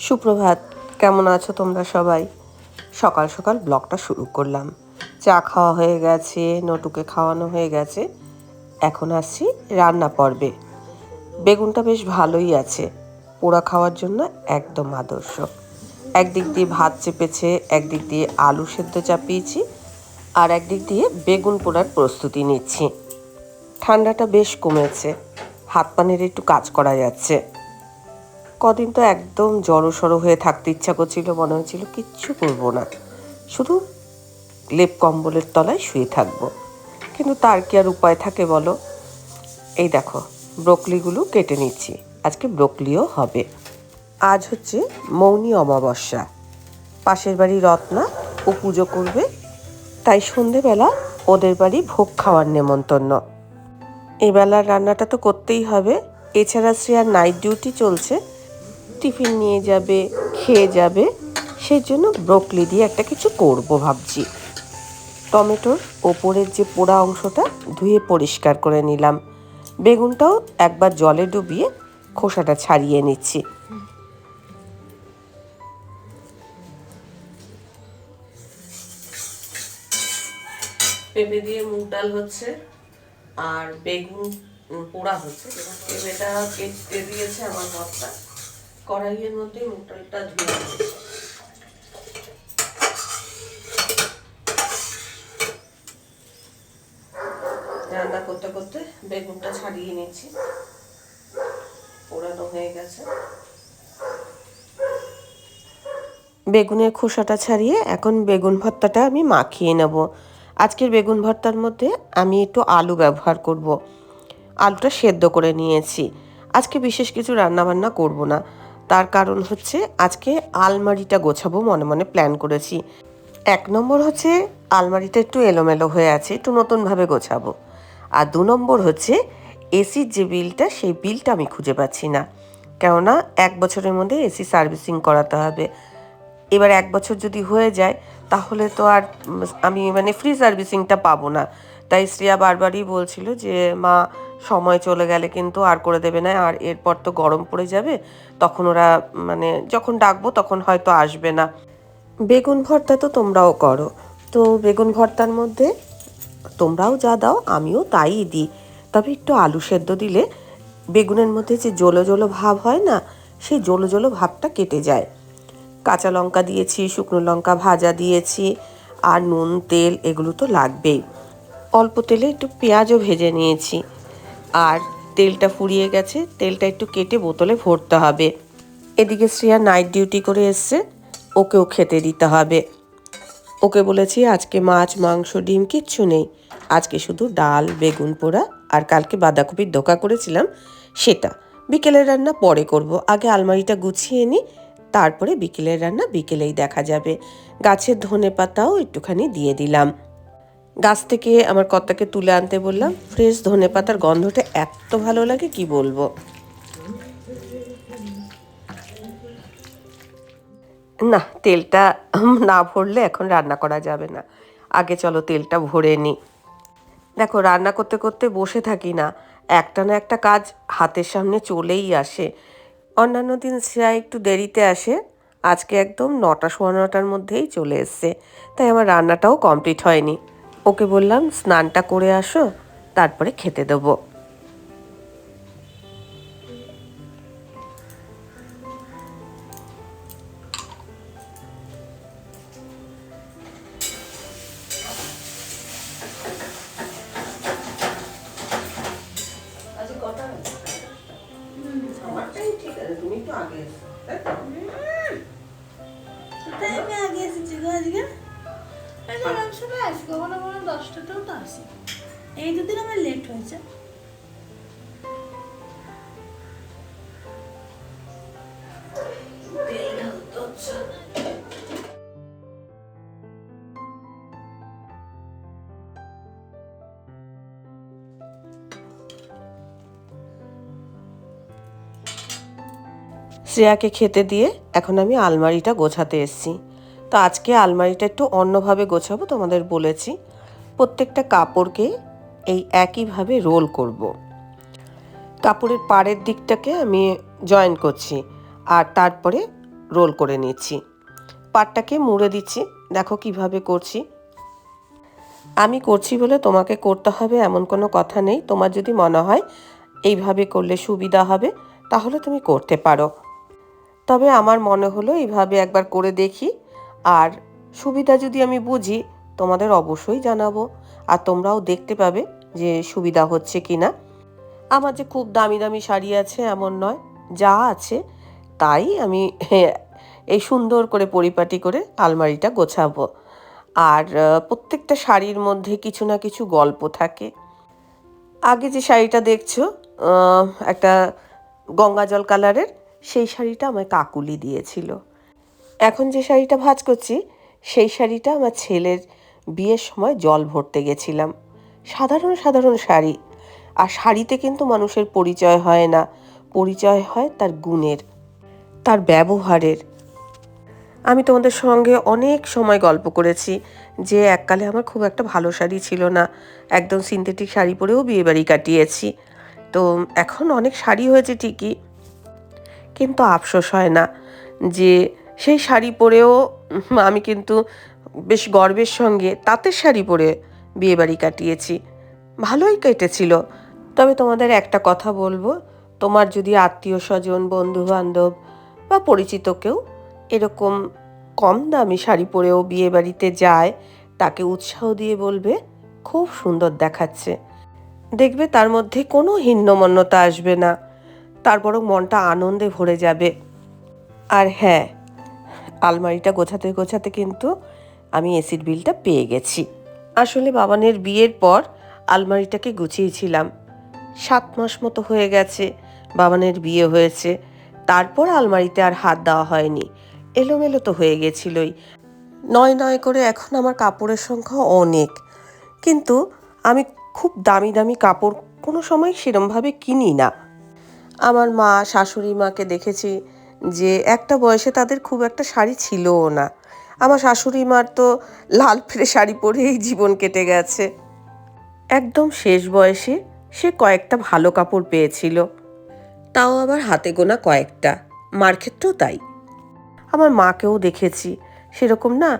সুপ্রভাত, কেমন আছো তোমরা সবাই? সকাল সকাল ব্লগটা শুরু করলাম। চা খাওয়া হয়ে গেছে, নটুকে খাওয়ানো হয়ে গেছে। এখন আসছি রান্না পর্বে। বেগুনটা বেশ ভালোই আছে, পোড়া খাওয়ার জন্য একদম আদর্শ। একদিক দিয়ে ভাত চেপেছে, একদিক দিয়ে আলু সেদ্ধ চাপিয়েছি, আর একদিক দিয়ে বেগুন পোড়ার প্রস্তুতি নিচ্ছি। ঠান্ডাটা বেশ কমেছে, হাত পানের একটু কাজ করা যাচ্ছে। কদিন তো একদম জড়সড় হয়ে থাকতে ইচ্ছা করছিল, মনে হচ্ছিল কিচ্ছু করবো না, শুধু লেপ কম্বলের তলায় শুয়ে থাকবো। কিন্তু তার কি আর উপায় থাকে বলো? এই দেখো, ব্রোকলিগুলো কেটে নিচ্ছি, আজকে ব্রোকলিও হবে। আজ হচ্ছে মৌনী অমাবস্যা, পাশের বাড়ি রত্না ও পুজো করবে, তাই সন্ধেবেলা ওদের বাড়ি ভোগ খাওয়ার নেমন্তন্ন। এবেলার রান্নাটা তো করতেই হবে, এছাড়া শ্রেয়ার নাইট ডিউটি চলছে, টিফিন নিয়ে যাবে, খেয়ে যাবে, সেই জন্য ব্রোকলি দিয়ে একটা কিছু করব ভাবছি। টমেটোর ওপরের যে পোড়া অংশটা ধুয়ে পরিষ্কার করে নিলাম। বেগুনটাও একবার জলে ডুবিয়ে খোসাটা ছাড়িয়ে নিচ্ছি। পেঁপে দিয়ে মুগ ডাল হচ্ছে, আর বেগুন পোড়া হচ্ছে। পেঁপেটা কেটে দিয়েছে আমার মশলা, কড়াইয়ের মধ্যে মুগ ডালটা ধুয়ে দিয়েছে। রান্না করতে করতে বেগুনটা ছাড়িয়ে নিচ্ছি, পোড়ানো হয়ে গেছে। বেগুনের খোসাটা ছাড়িয়ে এখন বেগুন ভর্তাটা আমি মাখিয়ে নেব। আজকের বেগুন ভর্তার মধ্যে আমি একটু আলু ব্যবহার করব। আলুটা সেদ্ধ করে নিয়েছি। আজকে বিশেষ কিছু রান্নাবান্না করব না, তার কারণ হচ্ছে আজকে আলমারিটা গোছাবো মনে মনে প্ল্যান করেছি। 1 নম্বর হচ্ছে আলমারিটা একটু এলোমেলো হয়ে আছে, একটু নতুনভাবে গোছাবো। আর 2 নম্বর হচ্ছে এসির যে বিলটা, সেই বিলটা আমি খুঁজে পাচ্ছি না। কেননা 1 বছরের মধ্যে এসি সার্ভিসিং করাতে হবে। এবার 1 বছর যদি হয়ে যায় তাহলে তো আর আমি ফ্রি সার্ভিসিংটা পাবো না। তাই শ্রেয়া বারবারই বলছিল যে মা, সময় চলে গেলে কিন্তু আর করে দেবে না, আর এরপর তো গরম পড়ে যাবে, তখন ওরা যখন ডাকবো তখন হয়তো আসবে না। বেগুন ভর্তা তো তোমরাও করো, তো বেগুন ভর্তার মধ্যে তোমরাও যা দাও আমিও তাই দিই, তবে একটু আলু সেদ্ধ দিলে বেগুনের মধ্যে যে জলো জলো ভাব হয় না, সেই জলো জলো ভাবটা কেটে যায়। কাঁচা লঙ্কা দিয়েছি, শুকনো লঙ্কা ভাজা দিয়েছি, আর নুন তেল এগুলো তো লাগবেই। অল্প তেলে একটু পেঁয়াজও ভেজে নিয়েছি, আর তেলটা ফুরিয়ে গেছে, তেলটা একটু কেটে বোতলে ভরতে হবে। এদিকে শ্রেয়া নাইট ডিউটি করে এসছে, ওকেও খেতে দিতে হবে। ওকে বলেছি আজকে মাছ মাংস ডিম কিচ্ছু নেই, আজকে শুধু ডাল বেগুন পোড়া, আর কালকে বাঁধাকপির ধোকা করেছিলাম সেটা। বিকেলের রান্না পরে করব, আগে আলমারিটা গুছিয়ে নিই, তারপরে বিকেলের রান্না বিকেলেই দেখা যাবে। গাছের ধনেপাতাও একটুখানি দিয়ে দিলাম। গাছ থেকে আমার কর্তাকে তুলে আনতে বললাম, ফ্রেশ ধনেপাতার গন্ধটা এত ভালো লাগে কি বলবো। না, তেলটা না ভরলে এখন রান্না করা যাবে না, আগে চলো তেলটা ভরে নিই। দেখো, রান্না করতে করতে বসে থাকি না, একটা না একটা কাজ হাতের সামনে চলেই আসে। অন্যান্য দিন শ্রেয়া একটু দেরিতে আসে, আজকে একদম 9টা সোয়া 9টার মধ্যেই চলে এসছে, তাই আমার রান্নাটাও কমপ্লিট হয়নি। ওকে বললাম স্নানটা করে আসো, তারপরে খেতে দেবো। ঠিক আছে, তুমি একটু আগে এসো, তাই আমি আগে এসেছি গো আজকে। আমি সময় আসি, কখনো কখনো 10টাতেও তো আসি। এই দুদিন আমার লেট হয়েছে। শ্রেয়াকে খেতে দিয়ে এখন আমি আলমারিটা গোছাতে এসেছি। তো আজকে আলমারিটা একটু অন্যভাবে গোছাবো, তোমাদের বলেছি। প্রত্যেকটা কাপড়কে এই একইভাবে রোল করব। কাপড়ের পাড়ের দিকটাকে আমি জয়েন করছি আর তারপরে রোল করে নিচ্ছি। পাটটাকে মুড়ে দিচ্ছি, দেখো কিভাবে করছি। আমি করছি বলে তোমাকে করতে হবে এমন কোনো কথা নেই। তোমার যদি মনে হয় এইভাবে করলে সুবিধা হবে তাহলে তুমি করতে পারো। তবে আমার মনে হলো এইভাবে একবার করে দেখি, আর সুবিধা যদি আমি বুঝি তোমাদের অবশ্যই জানাবো, আর তোমরাও দেখতে পাবে যে সুবিধা হচ্ছে কি না। আমার যে খুব দামি দামি শাড়ি আছে এমন নয়, যা আছে তাই আমি এই সুন্দর করে পরিপাটি করে আলমারিটা গোছাবো। আর প্রত্যেকটা শাড়ির মধ্যে কিছু না কিছু গল্প থাকে। আগে যে শাড়িটা দেখছো একটা গঙ্গা জল কালারের, সেই শাড়িটা আমার কাকুলি দিয়েছিল। এখন যে শাড়িটা ভাঁজ করছি সেই শাড়িটা আমার ছেলের বিয়ের সময় জল ভরতে গেছিলাম। সাধারণ সাধারণ শাড়ি, আর শাড়িতে কিন্তু মানুষের পরিচয় হয় না, পরিচয় হয় তার গুণের, তার ব্যবহারের। আমি তোমাদের সঙ্গে অনেক সময় গল্প করেছি যে এককালে আমার খুব একটা ভালো শাড়ি ছিল না, একদম সিনথেটিক শাড়ি পরেও বিয়েবাড়ি কাটিয়েছি। তো এখন অনেক শাড়ি হয়েছে ঠিকই, কিন্তু আফসোস হয় না যে সেই শাড়ি পরেও আমি কিন্তু বেশ গর্বের সঙ্গে তাঁতের শাড়ি পরে বিয়েবাড়ি কাটিয়েছি, ভালোই কেটেছিল। তবে তোমাদের একটা কথা বলবো, তোমার যদি আত্মীয় স্বজন বন্ধু বান্ধব বা পরিচিত কেউ এরকম কম দামি শাড়ি পরেও বিয়েবাড়িতে যায়, তাকে উৎসাহ দিয়ে বলবে খুব সুন্দর দেখাচ্ছে। দেখবে তার মধ্যে কোনো হীনমন্যতা আসবে না, তার বরং মনটা আনন্দে ভরে যাবে। আর হ্যাঁ, আলমারিটা গোছাতে গোছাতে কিন্তু আমি এসির বিলটা পেয়ে গেছি। আসলে বাবানের বিয়ের পর আলমারিটাকে গুছিয়েছিলাম, 7 মাস মতো হয়ে গেছে বাবানের বিয়ে হয়েছে, তারপর আলমারিতে আর হাত দেওয়া হয়নি, এলোমেলো তো হয়ে গেছিলই। নয় নয় করে এখন আমার কাপড়ের সংখ্যা অনেক, কিন্তু আমি খুব দামি দামি কাপড় কোনো সময় সেরমভাবে কিনি না। আমার মা শাশুড়ি মাকে দেখেছি যে একটা বয়সে তাদের খুব একটা শাড়ি ছিলও না। আমার শাশুড়ি মার তো লাল ফেরে শাড়ি পরেই জীবন কেটে গেছে। একদম শেষ বয়সে সে কয়েকটা ভালো কাপড় পেয়েছিল, তাও আবার হাতে গোনা কয়েকটা। মার ক্ষেত্রেও তাই। আমার মাকেও দেখেছি সেরকম না,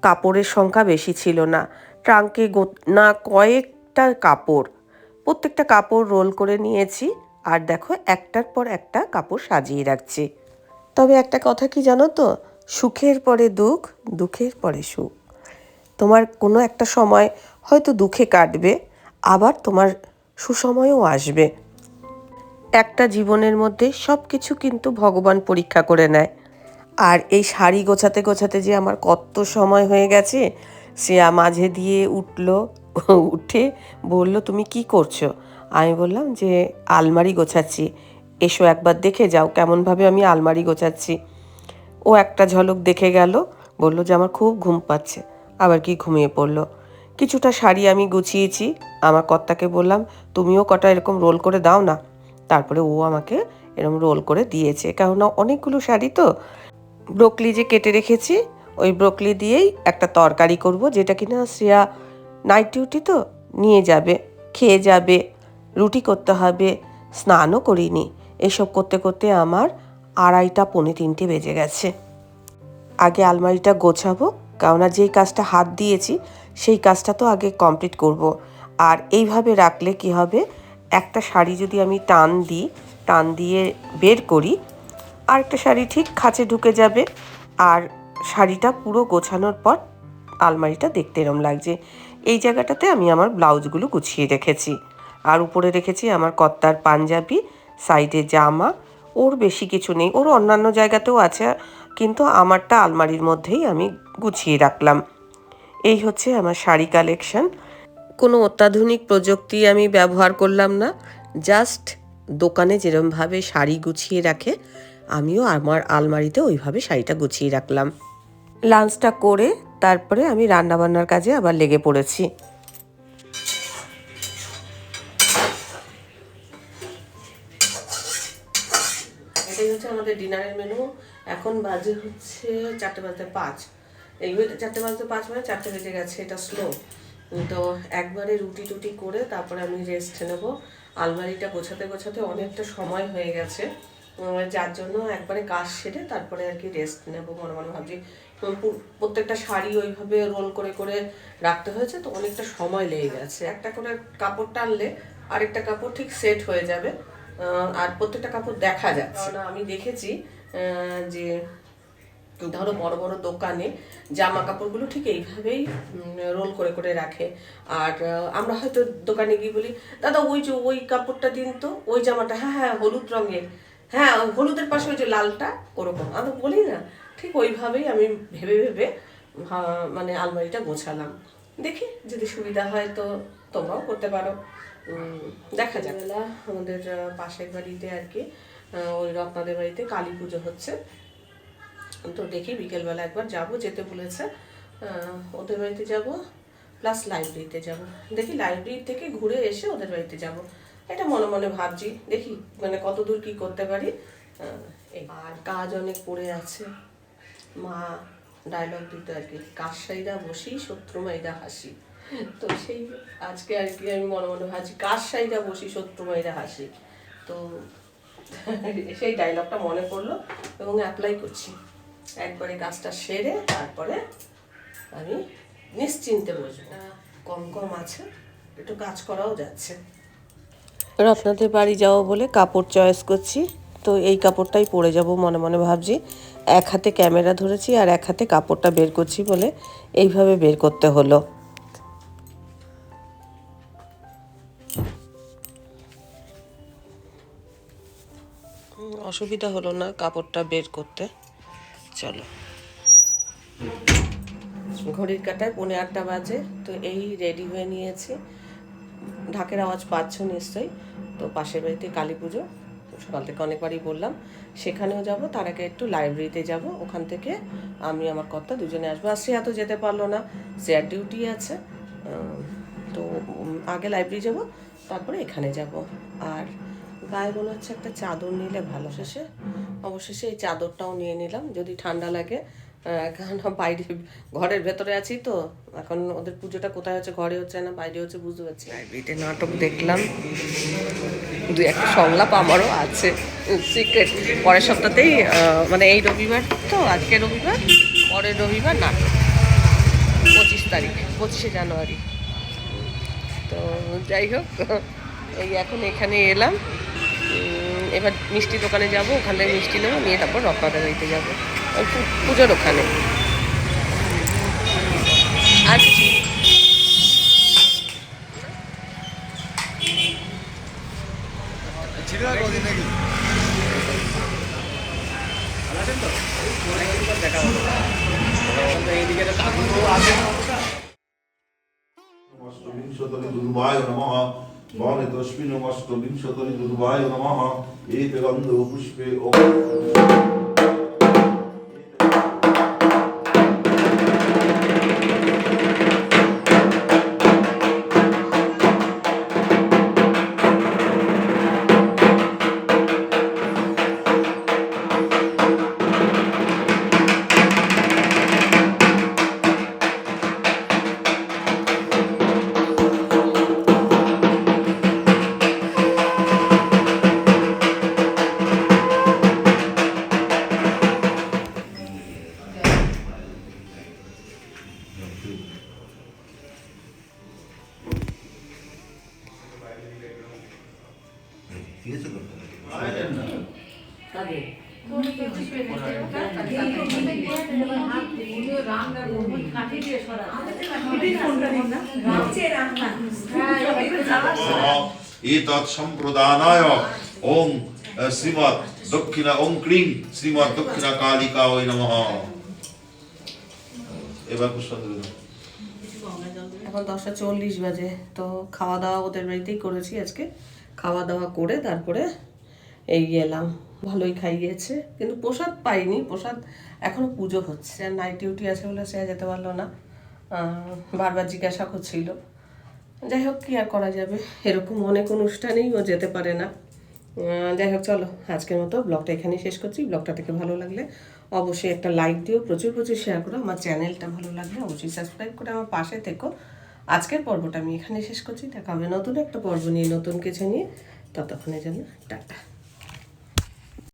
কাপড়ের সংখ্যা বেশি ছিল না, ট্রাঙ্কে না কয়েকটা কাপড়, প্রত্যেকটা কাপড় রোল করে নিয়েছি। আর দেখো একটার পর একটা কাপড় সাজিয়ে রাখছি। তবে একটা কথা কি জানো তো, সুখের পরে দুঃখ, দুঃখের পরে সুখ। তোমার কোনো একটা সময় হয়তো দুঃখে কাটবে, আবার তোমার সুসময়ও আসবে। একটা জীবনের মধ্যে সব কিছু কিন্তু ভগবান পরীক্ষা করে নেয়। আর এই শাড়ি গোছাতে গোছাতে যে আমার কত সময় হয়ে গেছে, সে মাঝে দিয়ে উঠলো, উঠে বলল তুমি কি করছো? আমি বললাম যে আলমারি গোছাচ্ছি, এসো একবার দেখে যাও কেমনভাবে আমি আলমারি গোছাচ্ছি। ও একটা ঝলক দেখে গেল, বলল যে আমার খুব ঘুম পাচ্ছে, আবার কি ঘুমিয়ে পড়লো। কিছুটা শাড়ি আমি গুছিয়েছি, আমার কর্তাকে বললাম তুমিও কটা এরকম রোল করে দাও না। তারপরে ও আমাকে এরকম রোল করে দিয়েছে, কেননা অনেকগুলো শাড়ি তো। ব্রোকলি যে কেটে রেখেছি, ওই ব্রোকলি দিয়েই একটা তরকারি করব, যেটা কিনা শ্রেয়া নাইট ডিউটি তো নিয়ে যাবে, খেয়ে যাবে, রুটি করতে হবে, স্নানও করিনি। এসব করতে করতে আমার 2:30 পৌনে 3টে বেজে গেছে। আগে আলমারিটা গোছাবো, কেননা যেই কাজটা হাত দিয়েছি সেই কাজটা তো আগে কমপ্লিট করব। আর এইভাবে রাখলে কি হবে, একটা শাড়ি যদি আমি টান দিয়ে বের করি, আরেকটা শাড়ি ঠিক খাঁচে ঢুকে যাবে। আর শাড়িটা পুরো গোছানোর পর আলমারিটা দেখতে এরম লাগছে। এই জায়গাটাতে আমি আমার ব্লাউজগুলো গুছিয়ে রেখেছি, আর উপরে রেখেছি আমার কর্তার পাঞ্জাবি, সাইডে জামা। ওর বেশি কিছু নেই, ওর অন্যান্য জায়গাতেও আছে, কিন্তু আমারটা আলমারির মধ্যেই আমি গুছিয়ে রাখলাম। এই হচ্ছে আমার শাড়ি কালেকশন। কোনো অত্যাধুনিক প্রযুক্তি আমি ব্যবহার করলাম না, জাস্ট দোকানে যেরমভাবে শাড়ি গুছিয়ে রাখে আমিও আমার আলমারিতে ওইভাবে শাড়িটা গুছিয়ে রাখলাম। লাঞ্চটা করে তারপরে আমি রান্নাবান্নার কাজে আবার লেগে পড়েছি। এটাই হচ্ছে আমাদের ডিনারের মেনু। এখন বাজে হচ্ছে 4:05। এই 4:05 মানে 4টে বেজে গেছে, এটা স্লো। তো একবারে রুটি টুটি করে তারপরে আমি রেস্ট নেব। আলমারিটা গোছাতে গোছাতে অনেকটা সময় হয়ে গেছে, যার জন্য একবারে কাজ সেরে তারপরে আর কি রেস্ট নেবো মনে মনে ভাবছি। প্রত্যেকটা শাড়ি ওইভাবে রোল করে করে রাখতে হয়েছে, তো অনেকটা সময় লেগে গেছে। একটা করে কাপড় টানলে আরেকটা কাপড় ঠিক সেট হয়ে যাবে, আর প্রত্যেকটা কাপড় দেখা যাচ্ছে না। আমি দেখেছি যে ধরো বড় বড় দোকানে জামা কাপড়গুলো ঠিক এইভাবেই রোল করে করে রাখে। আর আমরা হয়তো দোকানে গিয়ে বলি, দাদা ওই যে ওই কাপড়টা দিন তো, ওই জামাটা, হ্যাঁ হ্যাঁ হলুদ রঙের, হ্যাঁ হলুদের পাশে ওই যে লালটা, ওরকম আমরা বলি না, ঠিক ওইভাবেই আমি ভেবে ভেবে মানে আলমারিটা গোছালাম। দেখি যদি সুবিধা হয় তো তোমরাও করতে পারো, দেখা যাক। আমাদের পাশের বাড়িতে আর কি ওই রত্নাদের বাড়িতে কালী পুজো হচ্ছে, তো দেখি বিকেলবেলা একবার যাব, যেতে বলেছে। ওদের বাড়িতে যাব প্লাস লাইব্রেরিতে যাব। দেখি লাইব্রেরি থেকে ঘুরে এসে ওদের বাড়িতে যাব, এটা মনে মনে ভাবছি। দেখি মানে কত দূর কী করতে পারি। আর কাজ অনেক পড়ে আছে। মা ডায়লগ দিত আর কি, কাজসাইরা বসি শত্রু মাইরা হাসি। তো সেই আজকে আর কি আমি মনে মনে ভাবছি, কাজসাইরা বসি শত্রু মাইরা হাসি। তো সেই ডায়লগটা মনে পড়লো এবং অ্যাপ্লাই করছি। একবারে কাজটা সেরে তারপরে আমি নিশ্চিন্তে বসবো। কম কম আছে, একটু কাজ করাও যাচ্ছে। রত্নাদের বাড়ি যাবো বলে কাপড় চয়েস করছি, তো এই কাপড়টাই পরে যাব মনে মনে ভাবছি। এক হাতে ক্যামেরা ধরেছি আর এক হাতে কাপড়টা বের করছি বলে এইভাবে বের করতে হলো। অসুবিধা হলো না কাপড়টা বের করতে। চলো, ঘড়ির কাঁটায় 8:45 বাজে, তো এই রেডি হয়ে নিয়েছি। ঢাকের আওয়াজ পাচ্ছ নিশ্চয়ই। তো পাশের বাড়িতে কালী পুজো, সকাল থেকে অনেকবারই বললাম, সেখানেও যাব। তার আগে একটু লাইব্রেরিতে যাব, ওখান থেকে আমি আমার কর্তা দুজনে আসবো। আর শ্রেয়া তো যেতে পারলো না, শ্রেয়ার ডিউটি আছে। তো আগে লাইব্রেরি যাব, তারপরে এখানে যাব। আর গায়ে মনে হচ্ছে একটা চাদর নিলে ভালো। অবশেষে এই চাদরটাও নিয়ে নিলাম, যদি ঠান্ডা লাগে। কারণ বাইরে ঘরের ভেতরে আছি, তো এখন ওদের পুজোটা কোথায় হচ্ছে, ঘরে হচ্ছে না বাইরে হচ্ছে বুঝতে পারছি। লাইব্রেরিতে নাটক দেখলাম, দু একটা সংলাপ আমারও আছে সিক্রেট। পরের সপ্তাহতেই মানে এই রবিবার তো, আজকে রবিবার, পরের রবিবার নাটক 25 তারিখ, 25শে জানুয়ারি। তো যাই হোক, এই এখন এখানে এলাম। এবার মিষ্টি দোকানে যাব, ওখান থেকে মিষ্টি নেবো, নিয়ে তারপর রত্নাদের বাড়িতে যাবো, ওই পুজোর ওখানে। আর কিছু অষ্টবিংশতি দুর্বায় নমঃ বলে তস্মিন অষ্টবিংশতি দুর্বায় নমঃ এতে গন্ধ পুষ্পে ঠিক আছে। এতৎ সম্প্রদানায় ওং শ্রীমৎ দক্ষিণা ওং ক্লিং শ্রীমৎ দক্ষিণা কালিকা ওই নমঃ। এবার পুষ্পাঞ্জলি দাও। এখন 10:40 বাজে, তো খাওয়া দাওয়া ওদের বাড়িতেই করেছি আজকে। খাওয়া দাওয়া করে তারপরে এই এলাম। ভালোই খাইয়েছে, কিন্তু প্রসাদ পাইনি। প্রসাদ এখনো পুজো হচ্ছে, আর নাইট ডিউটি আছে বলে সে যেতে পারলো না, বারবার জিজ্ঞাসা করছিল। যাই হোক, কি আর করা যাবে, এরকম অনেক অনুষ্ঠানেই ও যেতে পারে না। যাই হোক, চলো আজকের মতো ব্লগটা এখানেই শেষ করছি। ব্লগটা থেকে ভালো লাগলে অবশ্যই একটা লাইক দিও, প্রচুর প্রচুর শেয়ার করো। আমার চ্যানেলটা ভালো লাগলে অবশ্যই সাবস্ক্রাইব করে আমার পাশে থেকো। আজকের পর্বটা আমি এখানে শেষ করছি, দেখা হবে নতুন একটা পর্ব নিয়ে, নতুন কিছু নিয়ে। ততক্ষণের জন্য টাটা।